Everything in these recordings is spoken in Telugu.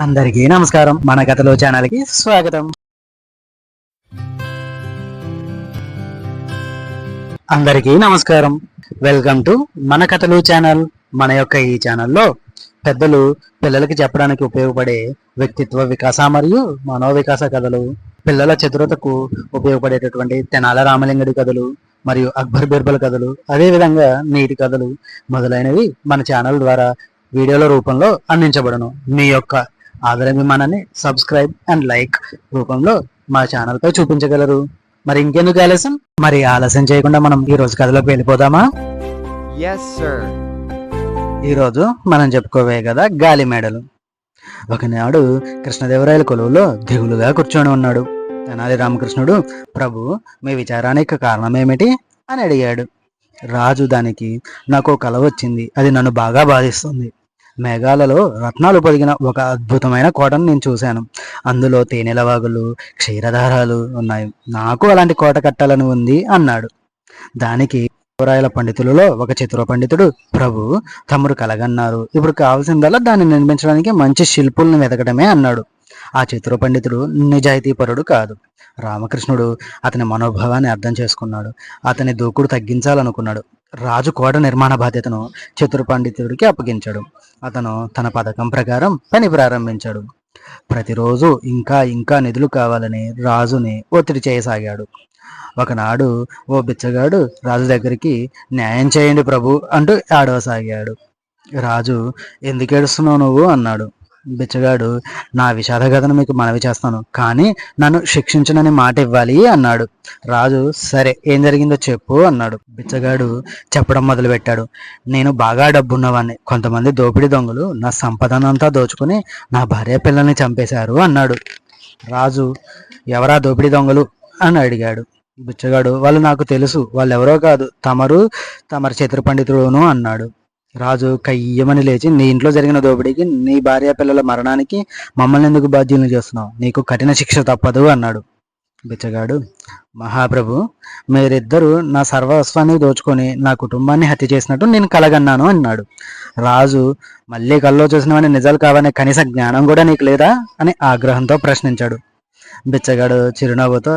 అందరికీ నమస్కారం. మన కథలో ఛానల్కి స్వాగతం. అందరికీ నమస్కారం. వెల్కమ్ టు మన కథలు ఛానల్. మన యొక్క ఈ ఛానల్లో పెద్దలు పిల్లలకి చెప్పడానికి ఉపయోగపడే వ్యక్తిత్వ వికాస మరియు మనోవికాస కథలు, పిల్లల చతురతకు ఉపయోగపడేటటువంటి తెనాల రామలింగడి కథలు మరియు అక్బర్ బీర్బల్ కథలు, అదేవిధంగా నీతి కథలు మొదలైనవి మన ఛానల్ ద్వారా వీడియోల రూపంలో అందించబడను. మీ యొక్క ఆదరాభిమానాన్ని సబ్స్క్రైబ్ అండ్ లైక్ రూపంలో మా ఛానల్ పై చూపించగలరు. మరి ఇంకెందుకు ఆలస్యం? మరి ఆలస్యం చేయకుండా మనం ఈ రోజు కథలోకి వెళ్ళిపోదామా? ఈ రోజు మనం చెప్పుకోవే కదా గాలి మేడలు. ఒకనాడు కృష్ణదేవరాయల కొలువులో దిగులుగా కూర్చొని ఉన్నాడు. తెనాలి రామకృష్ణుడు, ప్రభు, మీ విచారానికి కారణం ఏమిటి అని అడిగాడు. రాజు దానికి, నాకు కల వచ్చింది, అది నన్ను బాగా బాధిస్తుంది. మేఘాలలో రత్నాలు పొదిగిన ఒక అద్భుతమైన కోటను నేను చూశాను. అందులో తేనెలవాగులు, క్షీరధారాలు ఉన్నాయి. నాకు అలాంటి కోట కట్టాలని ఉంది అన్నాడు. దానికి దేవరాయల పండితులలో ఒక చిత్ర పండితుడు, ప్రభు, తమరు కలగన్నారు, ఇప్పుడు కావాల్సిందల్లా దాన్ని నిర్మించడానికి మంచి శిల్పుల్ని వెతకడమే అన్నాడు. ఆ చిత్ర పండితుడు నిజాయితీపరుడు కాదు. రామకృష్ణుడు అతని మనోభావాన్ని అర్థం చేసుకున్నాడు. అతని దూకుడు తగ్గించాలనుకున్నాడు. రాజు కోట నిర్మాణ బాధ్యతను చతుర పండితుడికి అప్పగించాడు. అతను తన పథకం ప్రకారం పని ప్రారంభించాడు. ప్రతిరోజు ఇంకా ఇంకా నిధులు కావాలని రాజుని ఒత్తిడి చేయసాగాడు. ఒకనాడు ఓ బిచ్చగాడు రాజు దగ్గరికి, న్యాయం చేయండి ప్రభు అంటూ ఏడవసాగాడు. రాజు, ఎందుకు ఏడుస్తున్నావు నువ్వు అన్నాడు. బిచ్చగాడు, నా విషాద కథను మీకు మనవి చేస్తాను, కానీ నన్ను శిక్షించనని మాట ఇవ్వాలి అన్నాడు. రాజు, సరే, ఏం జరిగిందో చెప్పు అన్నాడు. బిచ్చగాడు చెప్పడం మొదలుపెట్టాడు. నేను బాగా డబ్బున్నవాడిని. కొంతమంది దోపిడీ దొంగలు నా సంపదనంతా దోచుకుని నా భార్య పిల్లల్ని చంపేశారు అన్నాడు. రాజు, ఎవరా దోపిడీ దొంగలు అని అడిగాడు. బిచ్చగాడు, వాళ్ళు నాకు తెలుసు, వాళ్ళు ఎవరో కాదు, తమరు చిత్ర పండితుడును అన్నాడు. రాజు కయ్యమని లేచి, నీ ఇంట్లో జరిగిన దోపిడీకి, నీ భార్య పిల్లల మరణానికి మమ్మల్ని ఎందుకు బాధ్యులను చేస్తున్నావు? నీకు కఠిన శిక్ష తప్పదు అన్నాడు. బిచ్చగాడు, మహాప్రభు, మీరిద్దరూ నా సర్వస్వాన్ని దోచుకొని నా కుటుంబాన్ని హత్య చేసినట్టు నేను కలగన్నాను అన్నాడు. రాజు, మళ్ళీ కల్లో చూసినవని నిజాలు కావనే కనీస జ్ఞానం కూడా నీకు లేదా అని ఆగ్రహంతో ప్రశ్నించాడు. బిచ్చగాడు చిరునవ్వుతో,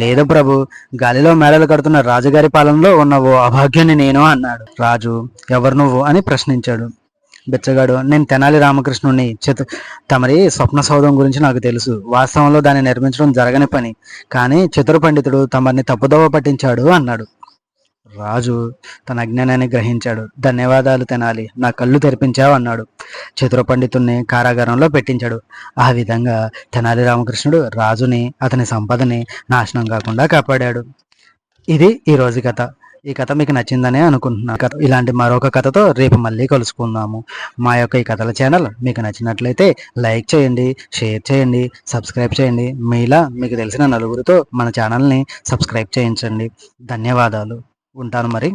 లేదు ప్రభు, గాలిలో మేడలు కడుతున్న రాజుగారి పాలనలో ఉన్న ఓ అభాగ్యుని నేను అన్నాడు. రాజు, ఎవరు నువ్వు అని ప్రశ్నించాడు. బిచ్చగాడు, నేను తెనాలి రామకృష్ణుని. తమరి స్వప్న సౌధం గురించి నాకు తెలుసు. వాస్తవంలో దాన్ని నిర్మించడం జరగని పని, కానీ చతుర పండితుడు తమరిని తప్పుదోవ పట్టించాడు అన్నాడు. రాజు తన అజ్ఞానాన్ని గ్రహించాడు. ధన్యవాదాలు తెనాలి, నా కళ్ళు తెరిపించావు అన్నాడు. చతుర పండితుడిని కారాగారంలో పెట్టించాడు. ఆ విధంగా తెనాలి రామకృష్ణుడు రాజుని, అతని సంపదని నాశనం కాకుండా కాపాడాడు. ఇది ఈ రోజు కథ. ఈ కథ మీకు నచ్చిందనే అనుకుంటున్నాను. ఇలాంటి మరొక కథతో రేపు మళ్ళీ కలుసుకుందాము. మా యొక్క ఈ కథల ఛానల్ మీకు నచ్చినట్లయితే లైక్ చేయండి, షేర్ చేయండి, సబ్స్క్రైబ్ చేయండి. మీలా మీకు తెలిసిన నలుగురితో మన ఛానల్ని సబ్స్క్రైబ్ చేయించండి. ధన్యవాదాలు. ఉంటాను మరి.